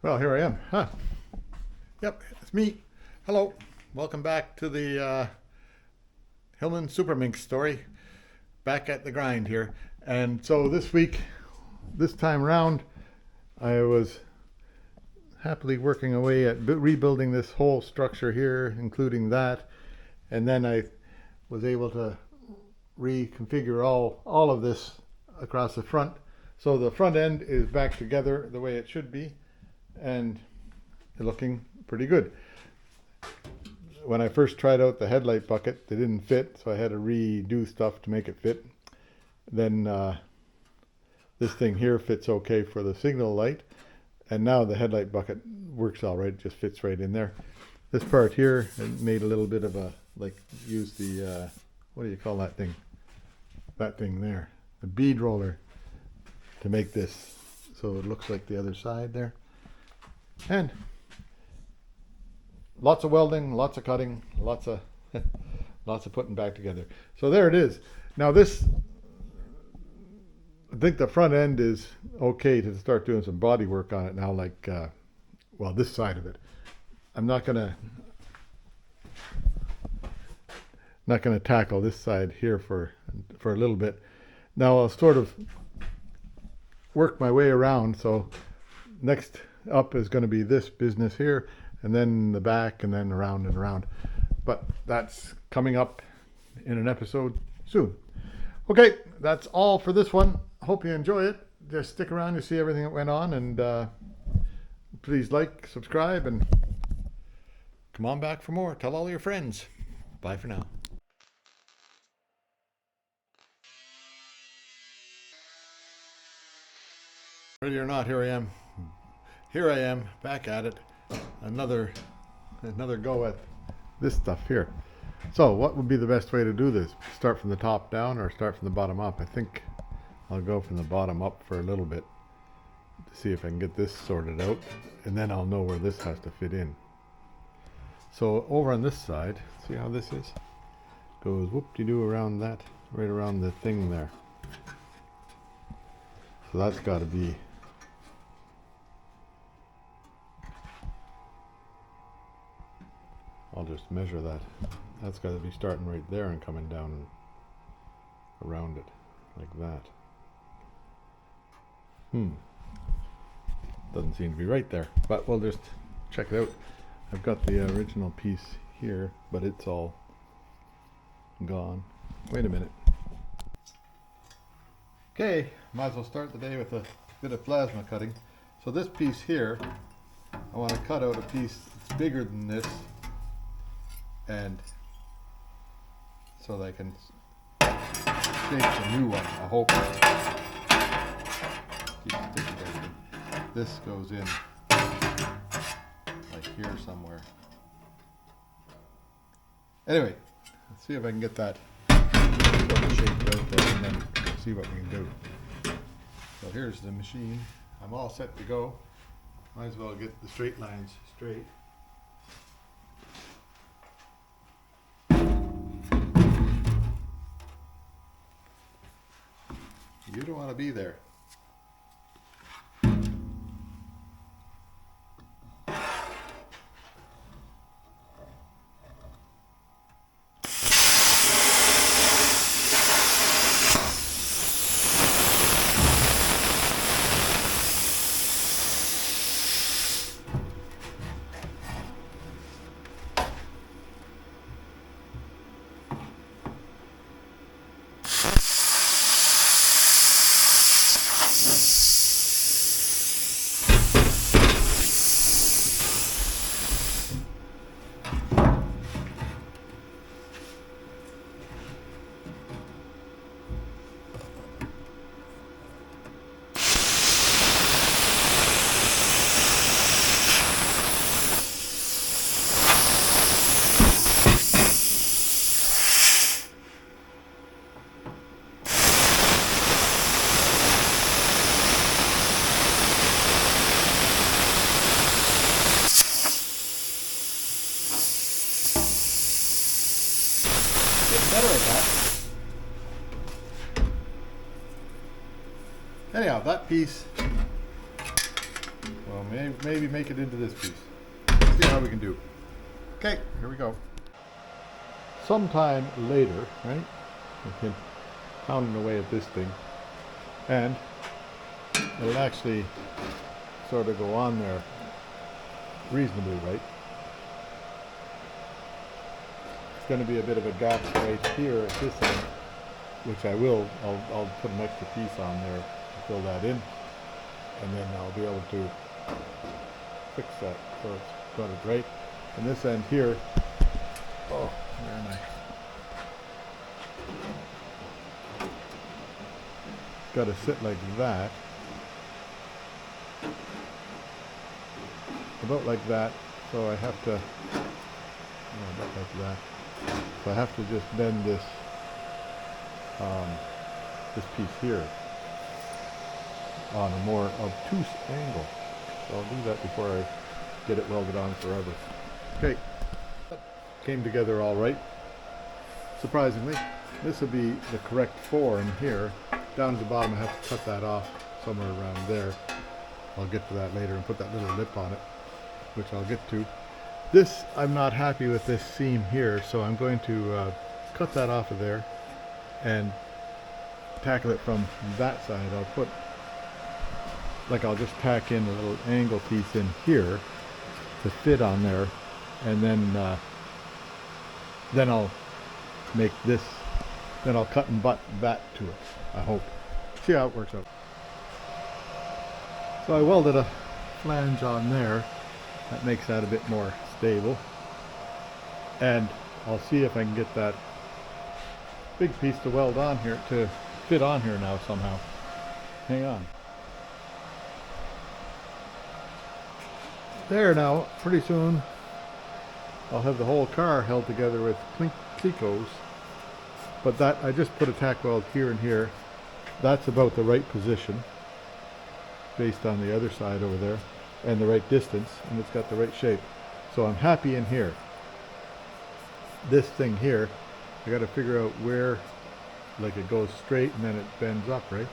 Well, here I am. Huh. Yep, it's me. Hello. Welcome back to the Hillman Super Minx story. Back at the grind here. And so this week, this time around, I was happily working away at rebuilding this whole structure here, including that. And then I was able to reconfigure all of this across the front. So the front end is back together the way it should be, and looking pretty good. When I first tried out the headlight bucket, they didn't fit, so I had to redo stuff to make it fit. Then this thing here fits okay for the signal light, and now the headlight bucket works all right. It just fits right in there. This part here, I made a little bit of a, use the, what do you call that thing? That thing there, the bead roller, to make this so it looks like the other side there. And lots of welding, lots of cutting, lots of putting back together. So there it is. Now this, I think the front end is okay to start doing some body work on it now, well, this side of it. I'm not gonna tackle this side here for a little bit. Now I'll sort of work my way around. So next up is going to be this business here, and then the back, and then around and around. But that's coming up in an episode soon. Okay, that's all for this one. Hope you enjoy it. Just stick around to see everything that went on, and please like, subscribe, and come on back for more. Tell all your friends. Bye for now. Ready or not, here I am. Here I am, back at it. Another go at this stuff here. So what would be the best way to do this? Start from the top down or start from the bottom up? I think I'll go from the bottom up for a little bit to see if I can get this sorted out, and then I'll know where this has to fit in. So over on this side, see how this is? Goes whoop-de-doo around that, right around the thing there. So that's got to be, I'll just measure that. That's got to be starting right there and coming down around it like that. Doesn't seem to be right there, but we'll just check it out. I've got the original piece here, but it's all gone. Wait a minute. Okay, might as well start the day with a bit of plasma cutting. So this piece here, I want to cut out a piece that's bigger than this, and so that I can shape a new one. I hope. Keep sticking everything. This goes in like here somewhere. Anyway, let's see if I can get that shaped out there, and then see what we can do. So here's the machine. I'm all set to go. Might as well get the straight lines straight. You don't want to be there. Better at that. Anyhow, that piece Well, maybe make it into this piece. Let's see how we can do. Okay, here we go. Sometime later, right? I've been pounding away at this thing, and it'll actually sort of go on there reasonably right. It's going to be a bit of a gap right here at this end, which I'll put an extra piece on there to fill that in, and then I'll be able to fix that so it's got it right. And this end here, oh, where am I? Got to sit like that, about like that. So I have to, about like that. So I have to just bend this this piece here on a more obtuse angle. So I'll do that before I get it welded on forever. Okay, came together all right. Surprisingly, this will be the correct 4 in here. Down at the bottom, I have to cut that off somewhere around there. I'll get to that later and put that little lip on it, which I'll get to. This, I'm not happy with this seam here, so I'm going to cut that off of there and tackle it from that side. I'll just tack in a little angle piece in here to fit on there, and then I'll make this, then I'll cut and butt that to it, I hope. See how it works out. So I welded a flange on there. That makes that a bit more stable. And I'll see if I can get that big piece to weld on here, to fit on here now somehow. Hang on. There now, pretty soon I'll have the whole car held together with clecos. But that, I just put a tack weld here and here. That's about the right position based on the other side over there, and the right distance, and it's got the right shape. So I'm happy in here. This thing here, I got to figure out where, like it goes straight and then it bends up, right?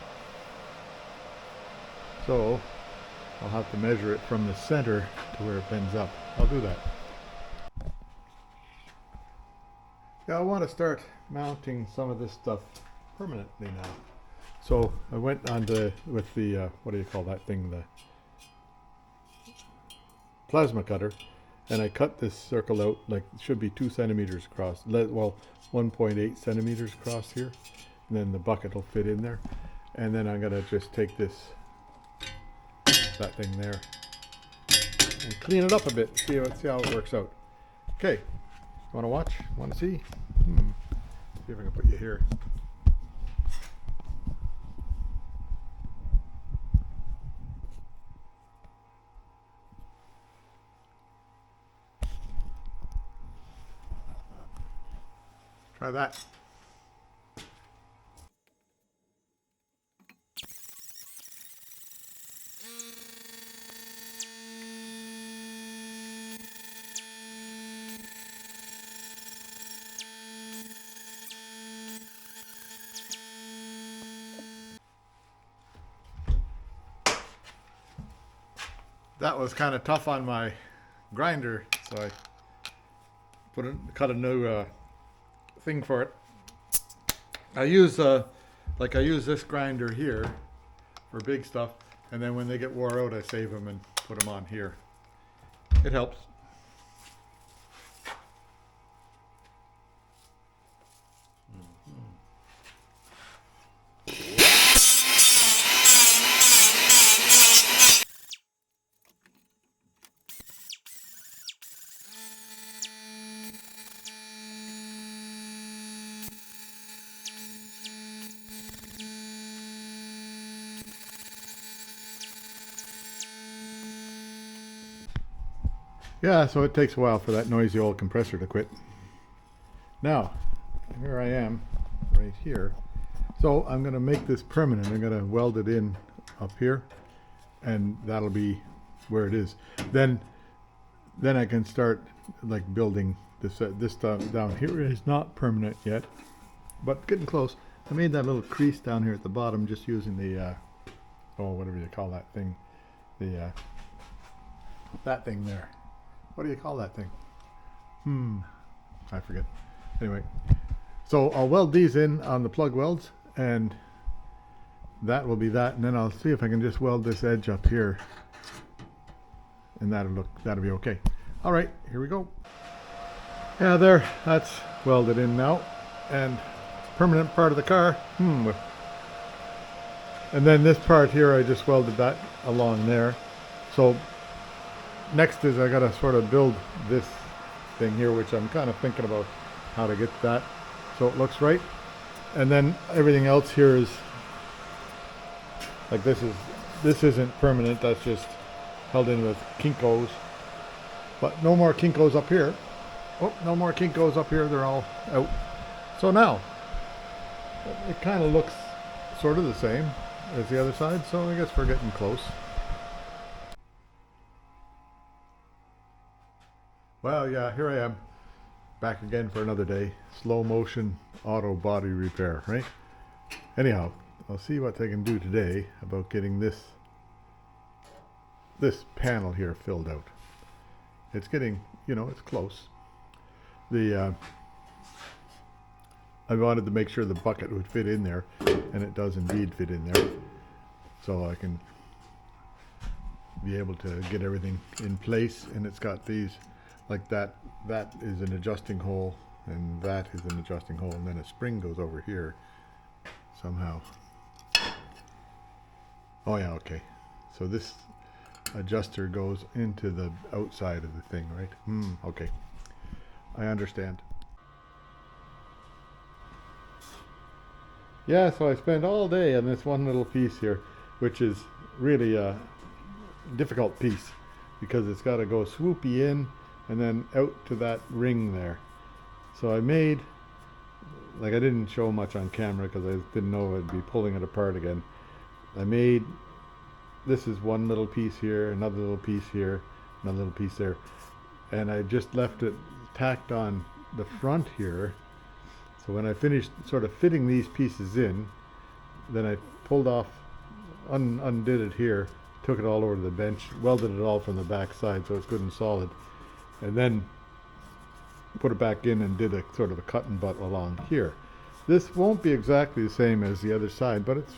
So I'll have to measure it from the center to where it bends up. I'll do that. Yeah, I want to start mounting some of this stuff permanently now. So I went on with the, what do you call that thing, the plasma cutter, and I cut this circle out, like it should be 2 centimeters across, well 1.8 centimeters across here, and then the bucket will fit in there. And then I'm going to just take that thing there and clean it up a bit, see how it works out. Okay, want to watch? Want to see? See if I can put you here. Try that. That was kind of tough on my grinder, so I cut a new thing for it. I use this grinder here for big stuff, and then when they get wore out, I save them and put them on here. It helps. Yeah, so it takes a while for that noisy old compressor to quit. Now, here I am, right here. So I'm going to make this permanent. I'm going to weld it in up here, and that'll be where it is. Then I can start like building this. This stuff down here is not permanent yet, but getting close. I made that little crease down here at the bottom just using the, oh, whatever you call that thing, the that thing there. What do you call that thing? I forget. Anyway, so I'll weld these in on the plug welds, and that will be that, and then I'll see if I can just weld this edge up here, and that'll be okay. All right, here we go. Yeah, there, that's welded in now, and permanent part of the car. And then this part here, I just welded that along there. So next is I gotta sort of build this thing here, which I'm kind of thinking about how to get that so it looks right. And then everything else here is like this isn't permanent, that's just held in with Kinkos. But no more Kinkos up here. Oh, no more Kinkos up here, they're all out. So now it kind of looks sort of the same as the other side, so I guess we're getting close. Well, yeah, here I am, back again for another day. Slow motion auto body repair, right? Anyhow, I'll see what they can do today about getting this panel here filled out. It's getting, it's close. I wanted to make sure the bucket would fit in there, and it does indeed fit in there. So I can be able to get everything in place, and it's got these, like that is an adjusting hole, and that is an adjusting hole, and then a spring goes over here somehow. Oh yeah, okay. So this adjuster goes into the outside of the thing, right? Okay. I understand. Yeah, so I spent all day on this one little piece here, which is really a difficult piece because it's got to go swoopy in and then out to that ring there. So I made, like, I didn't show much on camera because I didn't know I'd be pulling it apart again. I made, this is one little piece here, another little piece here, another little piece there, and I just left it tacked on the front here. So when I finished sort of fitting these pieces in, then I pulled off, undid it here, took it all over to the bench, welded it all from the back side so it's good and solid, and then put it back in and did a sort of a cut and butt along here. This won't be exactly the same as the other side, but it's,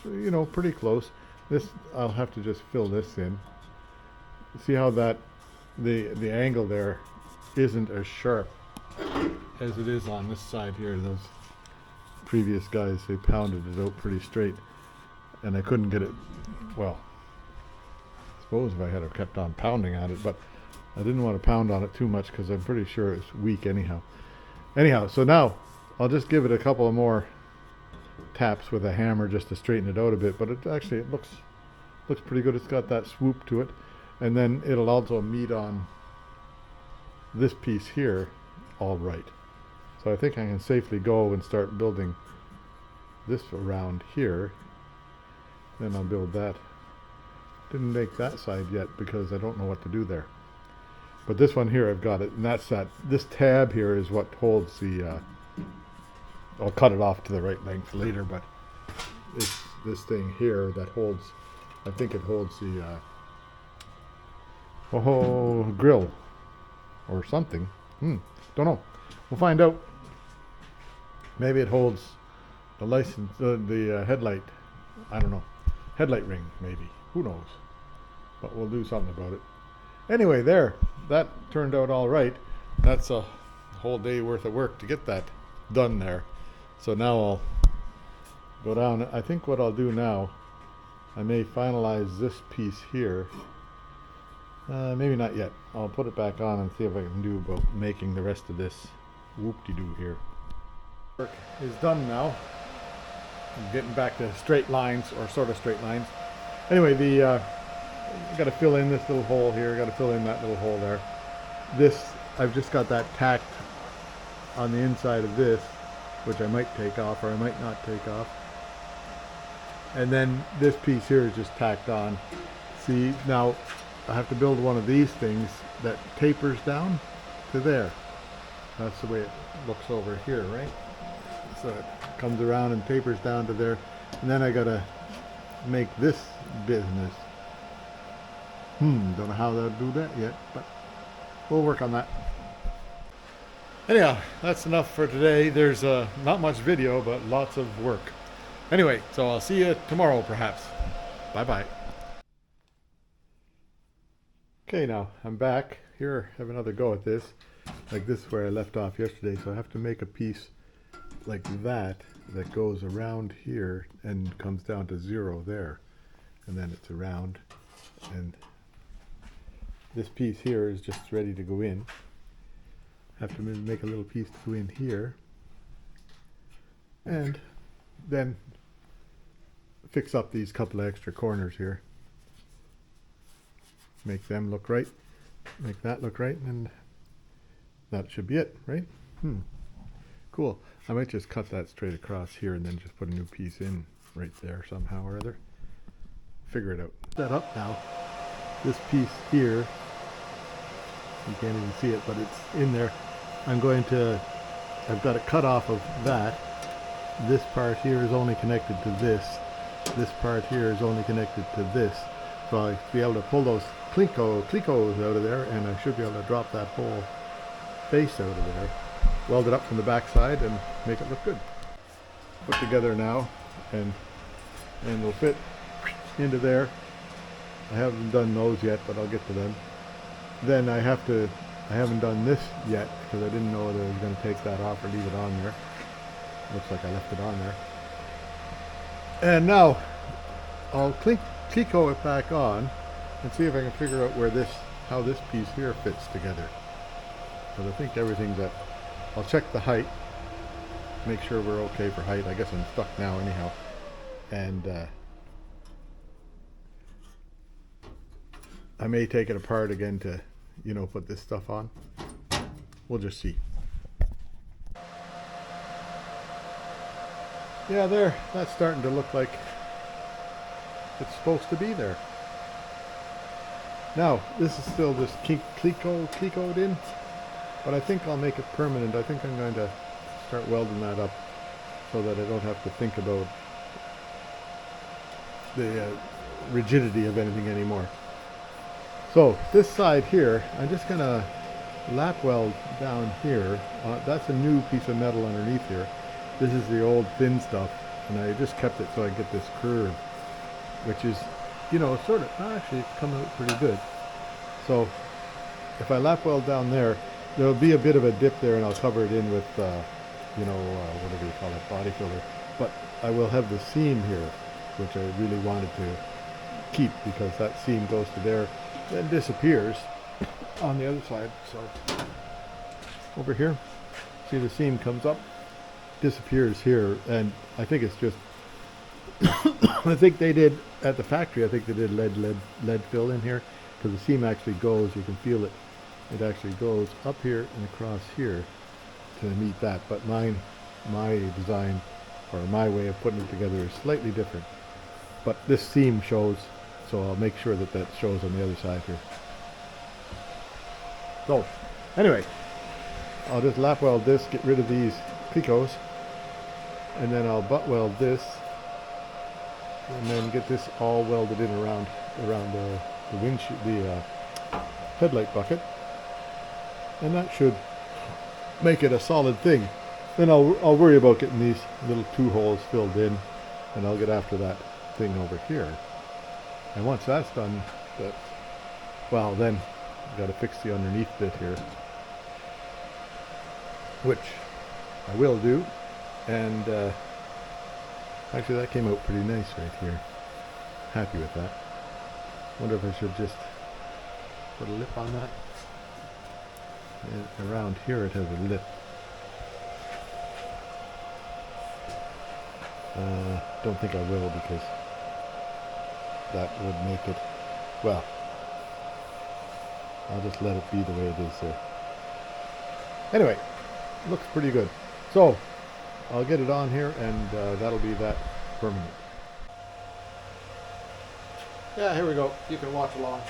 pretty close. This, I'll have to just fill this in. See how that, the angle there isn't as sharp as it is on this side here. Those previous guys, they pounded it out pretty straight, and I couldn't get it, well, I suppose if I had kept on pounding on it, but I didn't want to pound on it too much because I'm pretty sure it's weak anyhow. So now I'll just give it a couple of more taps with a hammer just to straighten it out a bit, but it looks pretty good. It's got that swoop to it, and then it'll also meet on this piece here all right. So I think I can safely go and start building this around here. Then I'll build that. Didn't make that side yet because I don't know what to do there. But this one here, I've got it, and that's that. This tab here is what holds the, I'll cut it off to the right length later, but it's this thing here that holds, I think it holds the, grill or something. Don't know. We'll find out. Maybe it holds the license, the headlight. I don't know. Headlight ring, maybe. Who knows? But we'll do something about it. Anyway, there. That turned out all right. That's a whole day worth of work to get that done there. So now I'll go down. I think what I'll do now, I may finalize this piece here. Maybe not yet. I'll put it back on and see if I can do about making the rest of this whoop-de-doo here. Work is done now. I'm getting back to straight lines, or sort of straight lines. Anyway, got to fill in this little hole here. Got to fill in that little hole there. This, I've just got that tacked on the inside of this, which I might take off or I might not take off. And then this piece here is just tacked on. See, now I have to build one of these things that tapers down to there. That's the way it looks over here, right? So it comes around and tapers down to there. And then I gotta make this business Don't know how they'll do that yet, but we'll work on that. Anyhow, that's enough for today. There's not much video, but lots of work. Anyway, so I'll see you tomorrow perhaps. Bye-bye. Okay, now I'm back. Here, have another go at this. Like this is where I left off yesterday, so I have to make a piece like that that goes around here and comes down to 0 there. And then it's around. And this piece here is just ready to go in. Have to make a little piece to go in here. And then fix up these couple of extra corners here. Make them look right. Make that look right, and that should be it, right? Cool. I might just cut that straight across here and then just put a new piece in right there somehow or other. Figure it out. Set up now. This piece here, you can't even see it, but it's in there. I've got it cut off of that. This part here is only connected to this. This part here is only connected to this. So I'll be able to pull those clicos out of there, and I should be able to drop that whole face out of there. Weld it up from the back side and make it look good. Put together now, and they'll fit into there. I haven't done those yet, but I'll get to them. Then I haven't done this yet because I didn't know whether I was going to take that off or leave it on there. Looks like I left it on there. And now I'll Clico it back on and see if I can figure out how this piece here fits together. Because I think everything's at, I'll check the height, make sure we're okay for height. I guess I'm stuck now anyhow. And I may take it apart again to, put this stuff on. We'll just see. Yeah, there, that's starting to look like it's supposed to be there. Now, this is still just clicoed in, but I think I'll make it permanent. I think I'm going to start welding that up so that I don't have to think about the rigidity of anything anymore. So, this side here, I'm just going to lap weld down here. That's a new piece of metal underneath here. This is the old thin stuff, and I just kept it so I get this curve, which is, sort of, actually it's coming out pretty good. So if I lap weld down there, there'll be a bit of a dip there, and I'll cover it in with, whatever you call it, body filler. But I will have the seam here, which I really wanted to keep because that seam goes to there, then disappears on the other side. So over here, see the seam comes up, disappears here, and I think it's just I think they did at the factory, I think they did lead fill in here, because the seam actually goes, you can feel it, it actually goes up here and across here to meet that. But my design, or my way of putting it together, is slightly different. But this seam shows, so I'll make sure that that shows on the other side here. So anyway, I'll just lap weld this, get rid of these picos, and then I'll butt weld this, and then get this all welded in around the windshield, the headlight bucket, and that should make it a solid thing. Then I'll worry about getting these little 2 holes filled in, and I'll get after that thing over here. And once that's done, then I've got to fix the underneath bit here, which I will do. And actually that came out pretty nice right here. Happy with that. Wonder if I should just put a lip on that. And around here it has a lip. Don't think I will, because that would make it, well, I'll just let it be the way it is there. Anyway, looks pretty good. So I'll get it on here, and that'll be that permanent. Yeah, here we go. You can watch along.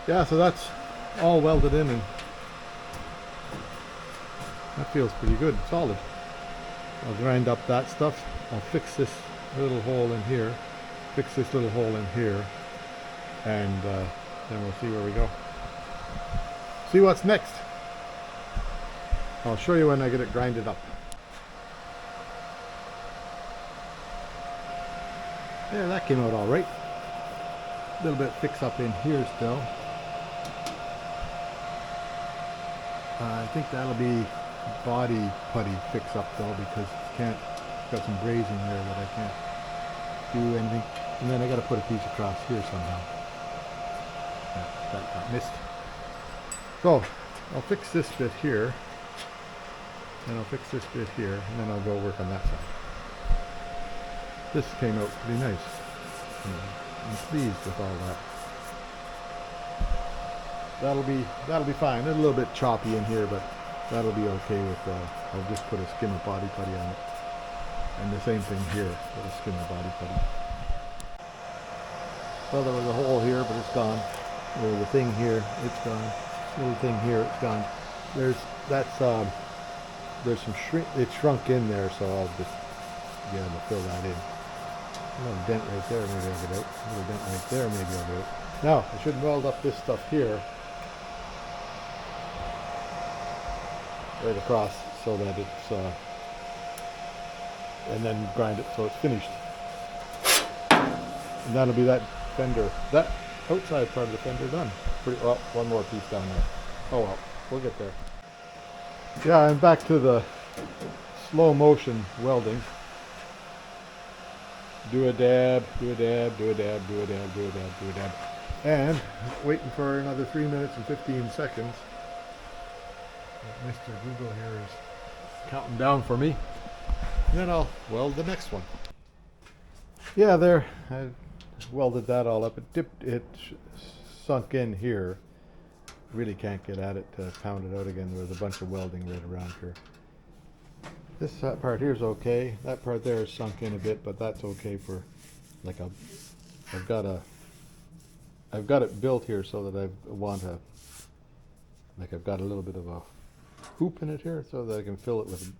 Yeah, so that's all welded in, and that feels pretty good, solid. I'll grind up that stuff. I'll fix this little hole in here, fix this little hole in here, and then we'll see where we go. See what's next. I'll show you when I get it grinded up. Yeah, that came out all right. A little bit fix up in here still. I think that'll be body putty fix up though, because it's got some grazing there that I can't do anything. And then I got to put a piece across here somehow. Yeah, that got missed. So I'll fix this bit here, and I'll fix this bit here, and then I'll go work on that side. This came out pretty nice. I'm pleased with all that. That'll be fine. It's a little bit choppy in here, but that'll be okay with. I'll just put a skim of body putty on it, and the same thing here. Put a skim of body putty. Well, there was a hole here, but it's gone. There was a thing here, it's gone. Little thing here, it's gone. There's some shrink. It shrunk in there, so I'll just get able to fill that in. A little dent right there, maybe I'll get out. A little dent right there, maybe I'll get out. Now I should weld up this stuff here, right across, so that it's and then grind it so it's finished. And that'll be that fender, that outside part of the fender done. Pretty well. One more piece down there. Oh well, we'll get there. Yeah, I'm back to the slow motion welding. Do a dab, do a dab, do a dab, do a dab, do a dab, do a dab. And waiting for another 3 minutes and 15 seconds. Mr. Google here is counting down for me. And then I'll weld the next one. Yeah, there. I welded that all up. It sunk in here. Really can't get at it to pound it out again. There was a bunch of welding right around here. This part here is okay. That part there is sunk in a bit, but that's okay for like I've got it built here so that I've got a little bit of a hoop in it here so that I can fill it with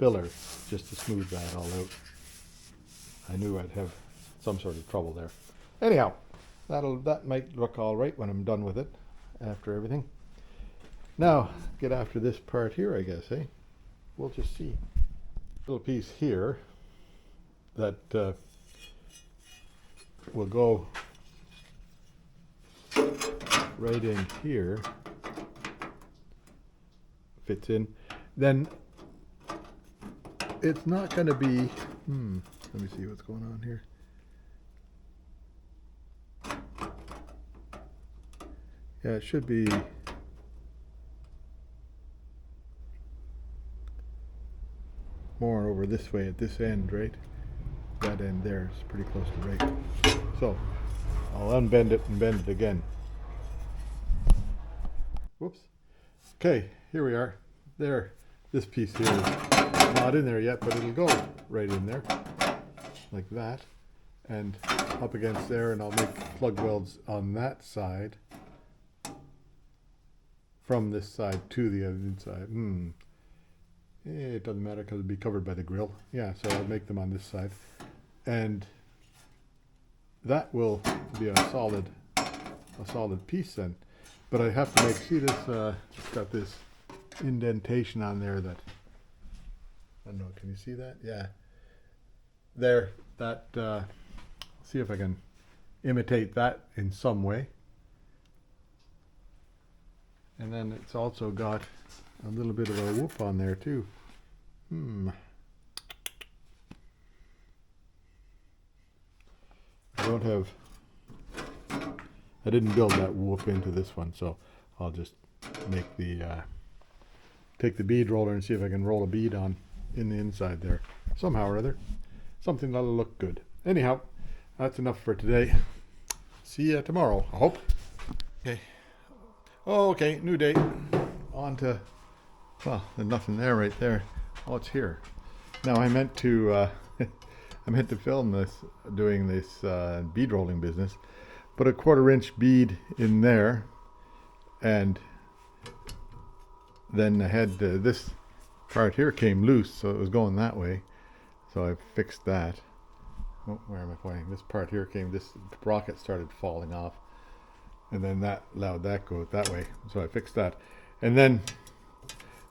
filler just to smooth that all out. I knew I'd have some sort of trouble there. Anyhow, that might look all right when I'm done with it after everything. Now get after this part here, I guess, eh? We'll just see. Little piece here that will go right in here. Fits in. Then it's not going to be. Let me see what's going on here. Yeah, it should be. More over this way at this end, right? That end there is pretty close to right. So I'll unbend it and bend it again. Whoops. Okay, here we are. There. This piece here is not in there yet, but it'll go right in there. Like that. And up against there, and I'll make plug welds on that side. From this side to the other inside. It doesn't matter because it'll be covered by the grill. Yeah, so I'll make them on this side. And that will be a solid piece then. But I have to make, see this, it's got this indentation on there that, I don't know, can you see that? Yeah. There, that, see if I can imitate that in some way. And then it's also got a little bit of a whoop on there too. I didn't build that whoop into this one, so I'll just make take the bead roller and see if I can roll a bead on in the inside there. Somehow or other. Something that'll look good. Anyhow, that's enough for today. See ya tomorrow, I hope. Okay. Oh, okay, new date. On to, well, there's nothing there right there. Oh, it's here. Now I meant to film this, doing this bead rolling business, put a 1/4 inch bead in there, and then I had this part here came loose, so it was going that way. So I fixed that. Oh, where am I pointing? This part here came, this sprocket started falling off, and then that allowed that go that way. So I fixed that, and then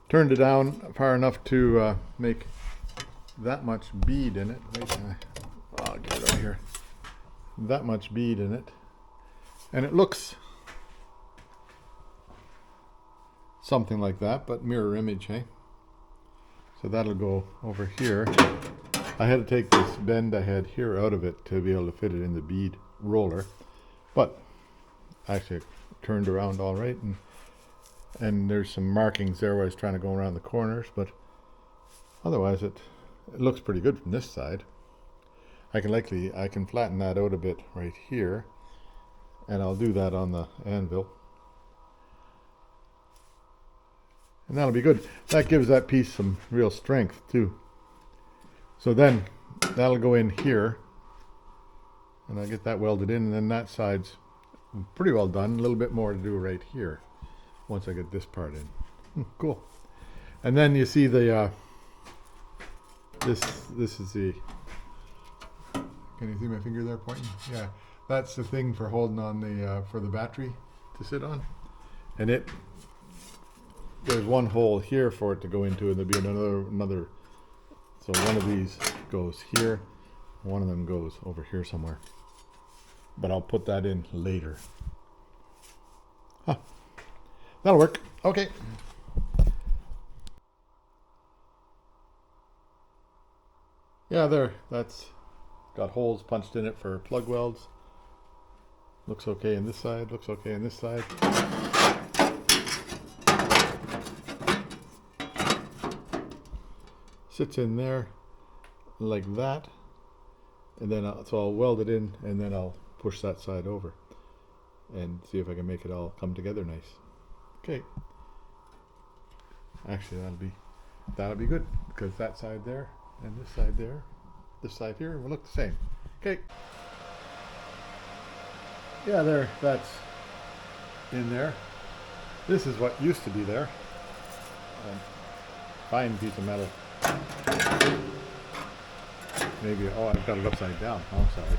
turned it down far enough to make that much bead in it. Wait, I'll get it over here. That much bead in it, and it looks something like that, but mirror image, hey? So that'll go over here. I had to take this bend I had here out of it to be able to fit it in the bead roller, but actually it turned around all right, and there's some markings there where I was trying to go around the corners, but otherwise it looks pretty good from this side. I can flatten that out a bit right here, and I'll do that on the anvil. And that'll be good. That gives that piece some real strength too. So then that'll go in here, and I'll get that welded in, and then that side's pretty well done. A little bit more to do right here once I get this part in. Cool. And then you see the this is the, can you see my finger there pointing? Yeah, that's the thing for holding on the for the battery to sit on, and there's one hole here for it to go into, and there'll be another. So one of these goes here, one of them goes over here somewhere. But I'll put that in later. Huh. That'll work. Okay. Yeah, there. That's got holes punched in it for plug welds. Looks okay on this side. Looks okay on this side. Sits in there like that, and then so I'll weld it in, and then I'll push that side over and see if I can make it all come together nice. Okay. Actually, that'll be good, because that side there and this side there, this side here will look the same. Okay. Yeah, there. That's in there. This is what used to be there. Fine piece of metal. Maybe, oh, I've got it upside down. Oh, sorry.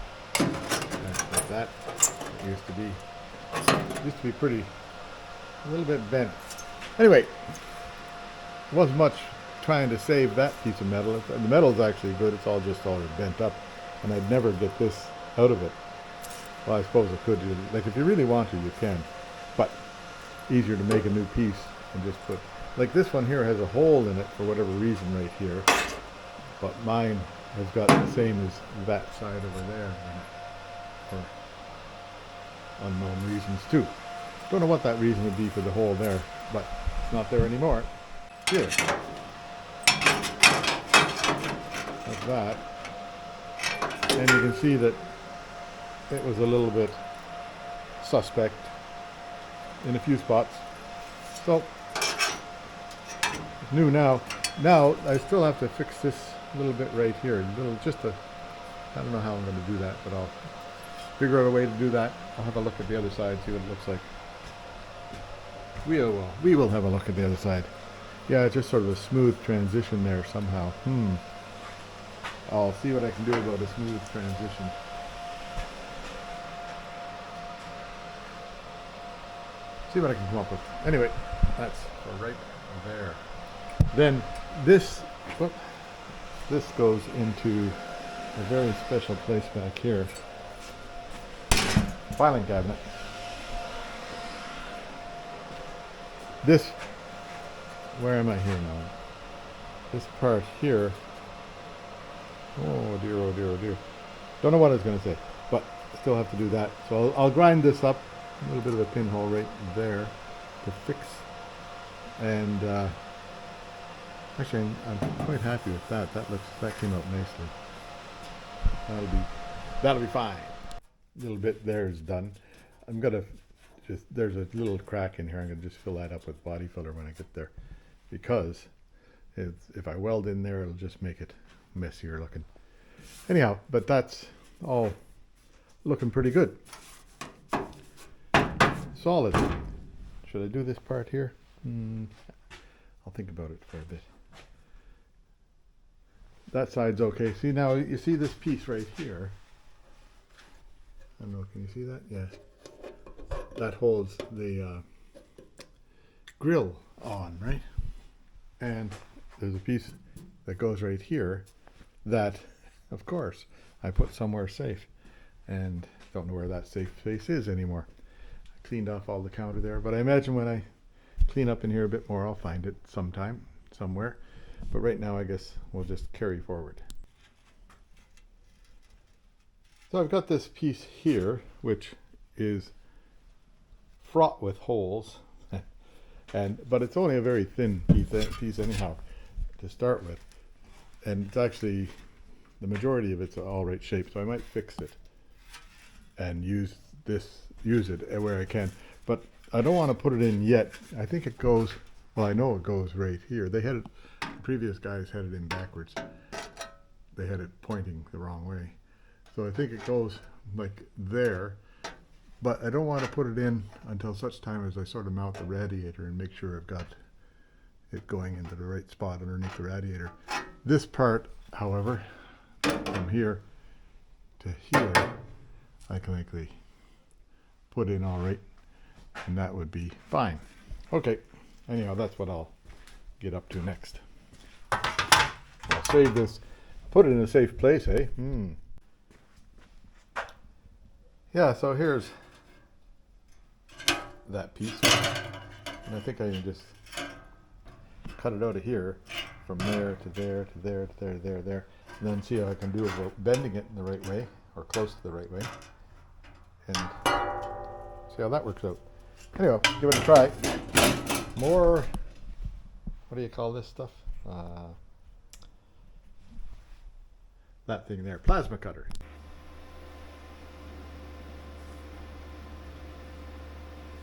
Like that. It used to be pretty, a little bit bent. Anyway, wasn't much trying to save that piece of metal. The metal's actually good. It's all just all bent up, and I'd never get this out of it. Well, I suppose I could. Like, if you really want to, you can. But easier to make a new piece and just put. Like this one here has a hole in it for whatever reason right here, but mine has got the same as that side over there for unknown reasons too. Don't know what that reason would be for the hole there, but it's not there anymore. Here. Like that. And you can see that it was a little bit suspect in a few spots. So new now. Now I still have to fix this little bit right here. I don't know how I'm going to do that, but I'll figure out a way to do that. I'll have a look at the other side, see what it looks like. We will have a look at the other side. Yeah, it's just sort of a smooth transition there somehow. I'll see what I can do about a smooth transition. See what I can come up with. Anyway, that's right there. Then this goes into a very special place back here. Filing cabinet. This, where am I here now? This part here. Oh dear, oh dear, oh dear. Don't know what I was going to say, but still have to do that. So I'll grind this up. A little bit of a pinhole right there to fix. And actually, I'm quite happy with that. That came out nicely. That'll be fine. A little bit there is done. I'm gonna there's a little crack in here. I'm gonna just fill that up with body filler when I get there, because if I weld in there, it'll just make it messier looking. Anyhow, but that's all looking pretty good. solid. Should I do this part here? I'll think about it for a bit. That side's okay. See, now you see this piece right here. I don't know, can you see that? Yeah. That holds the grill on, right? And there's a piece that goes right here that, of course, I put somewhere safe. And don't know where that safe space is anymore. I cleaned off all the counter there, but I imagine when I clean up in here a bit more, I'll find it sometime, somewhere. But right now, I guess we'll just carry forward. So I've got this piece here, which is fraught with holes, but it's only a very thin piece anyhow to start with. And it's actually, the majority of it's all right shape, so I might fix it and use it where I can. But I don't want to put it in yet. I think it goes, well, I know it goes right here. They had it, the previous guys had it in backwards. They had it pointing the wrong way. So I think it goes like there, but I don't want to put it in until such time as I sort of mount the radiator and make sure I've got it going into the right spot underneath the radiator. This part, however, from here to here, I can actually put in all right, and that would be fine. Okay, anyhow, that's what I'll get up to next. I'll save this, put it in a safe place, eh? Yeah, so here's that piece, and I think I can just cut it out of here, from there to there to there to there to there, there, and then see how I can do about bending it in the right way, or close to the right way, and see how that works out. Anyway, give it a try. More, what do you call this stuff? That thing there, plasma cutter.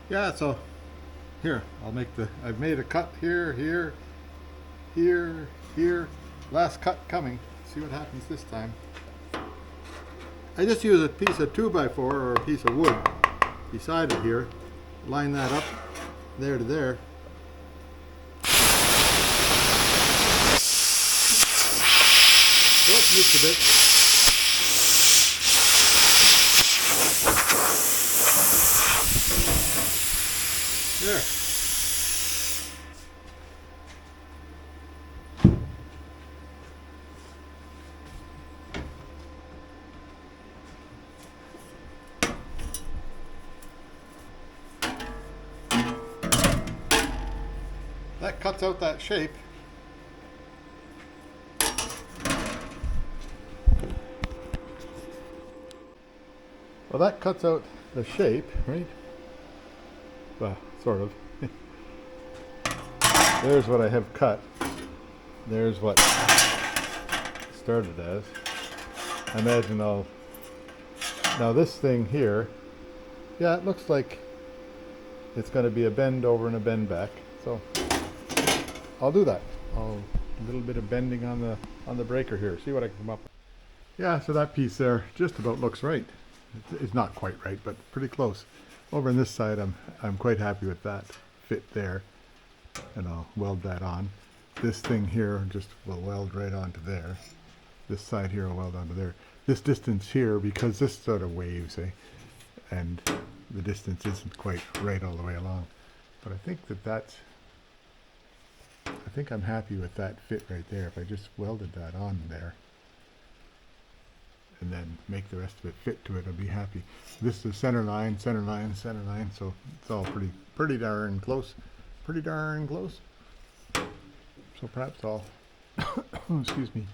Yeah, so here, I've made a cut here, here, here, here. Last cut coming. See what happens this time. I just use a piece of 2x4 or a piece of wood beside it here. Line that up, there to there. Oh, just a bit. There. That cuts out that shape. Well, that cuts out the shape, right? Well, sort of. There's what I have cut. There's what started as. I imagine now this thing here, yeah, it looks like it's going to be a bend over and a bend back. So I'll do that. A little bit of bending on the breaker here. See what I can come up with. Yeah, so that piece there just about looks right. It's not quite right, but pretty close. Over on this side, I'm quite happy with that fit there, and I'll weld that on. This thing here just will weld right onto there. This side here will weld onto there. This distance here, because this sort of waves, and the distance isn't quite right all the way along. But I think I think I'm happy with that fit right there. If I just welded that on there, and then make the rest of it fit to it, I'll be happy. This is center line, center line, center line, so it's all pretty darn close. Pretty darn close. So perhaps I'll, excuse me,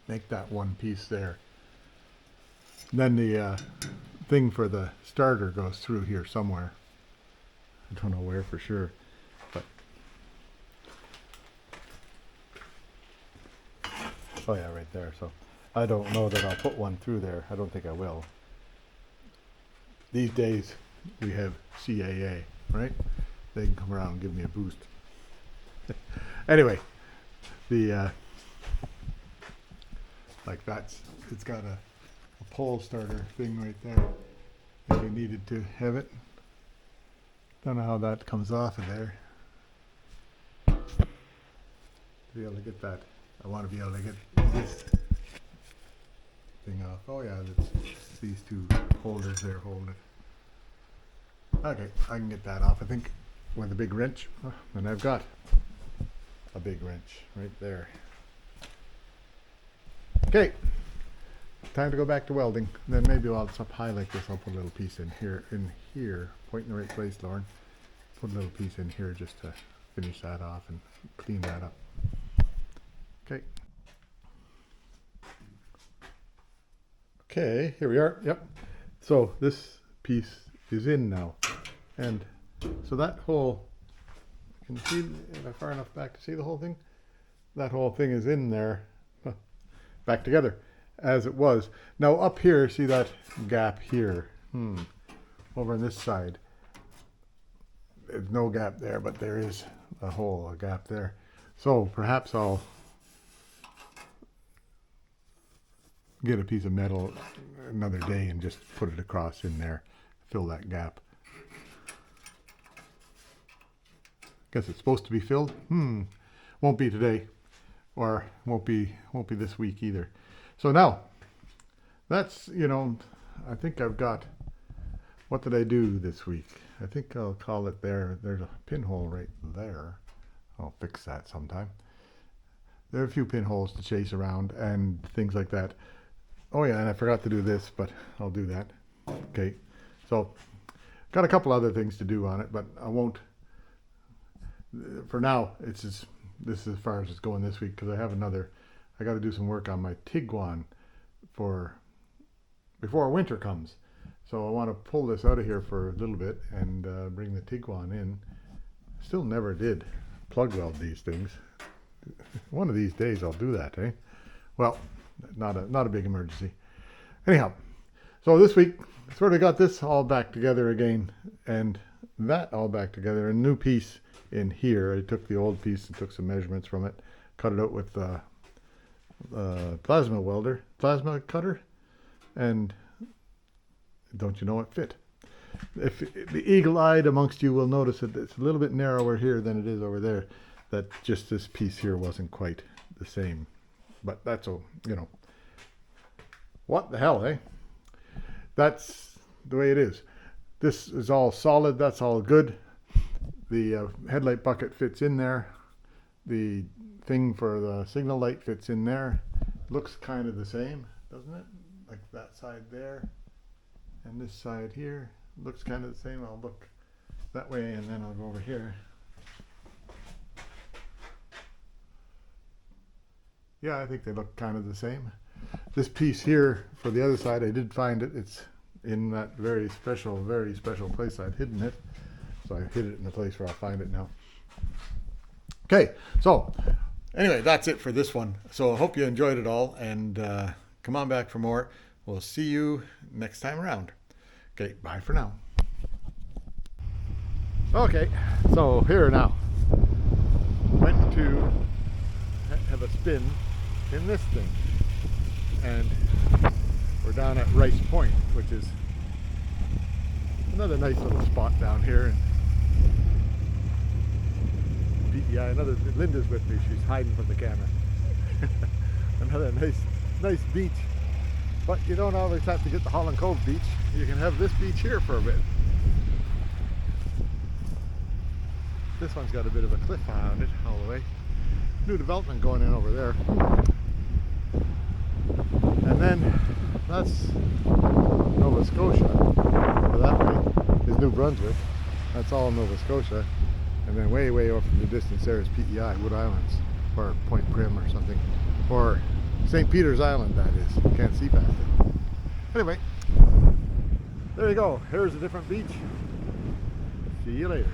make that one piece there. And then the thing for the starter goes through here somewhere. I don't know where for sure, but oh yeah, right there. So I don't know that I'll put one through there. I don't think I will. These days we have CAA, right? They can come around and give me a boost. Anyway, the like it's got a pole starter thing right there, if we needed to have it. Don't know how that comes off of there. To be able to get that, I want to be able to get this thing off. Oh yeah, it's these two holders there hold it. Okay, I can get that off, I think, with a big wrench. And I've got a big wrench right there. Okay, time to go back to welding. Then maybe while it's up high like this, I'll put a little piece in here, point in the right place, Lauren. Put a little piece in here just to finish that off and clean that up. Okay. Okay, here we are. Yep. So this piece is in now. And so that whole, can you see, am I far enough back to see the whole thing? That whole thing is in there, back together as it was. Now up here, see that gap here? Over on this side, there's no gap there, but there is a gap there. So perhaps I'll get a piece of metal another day and just put it across in there, fill that gap. Guess it's supposed to be filled. Won't be today, or won't be this week either. So now, that's, you know, I think I've got, what did I do this week? I think I'll call it there. There's a pinhole right there. I'll fix that sometime. There are a few pinholes to chase around and things like that. Oh yeah, and I forgot to do this, but I'll do that. Okay, so got a couple other things to do on it, but I won't. For now, this is as far as it's going this week, because I have another. I got to do some work on my Tiguan before winter comes. So I want to pull this out of here for a little bit and bring the Tiguan in. Still never did plug weld these things. One of these days I'll do that, eh? Well, not a big emergency. Anyhow, so this week sort of got this all back together again, and that all back together. A new piece in here. I took the old piece and took some measurements from it, cut it out with plasma cutter, and don't you know it fit. If the eagle-eyed amongst you will notice that it's a little bit narrower here than it is over there, that just this piece here wasn't quite the same. But that's all, you know. What the hell, eh? That's the way it is. This is all solid. That's all good. The headlight bucket fits in there. The thing for the signal light fits in there. Looks kind of the same, doesn't it? Like that side there. And this side here looks kind of the same. I'll look that way and then I'll go over here. Yeah, I think they look kind of the same. This piece here for the other side, I did find it. It's in that very special place. I'd hidden it. So I hid it in a place where I'll find it now. Okay, so anyway, that's it for this one. So I hope you enjoyed it all, and come on back for more. We'll see you next time around. Okay, bye for now. Okay, so here now. Went to have a spin in this thing. And we're down at Rice Point, which is another nice little spot down here. Yeah, Linda's with me. She's hiding from the camera. Another nice beach. But you don't always have to get the Holland Cove beach. You can have this beach here for a bit. This one's got a bit of a cliff around it all the way. New development going in over there. And then that's Nova Scotia. Over that way is New Brunswick. That's all Nova Scotia. And then way off in the distance there is PEI, Wood Islands, or Point Prim or something. Or St. Peter's Island, that is. You can't see past it. Anyway, there you go. Here's a different beach. See you later.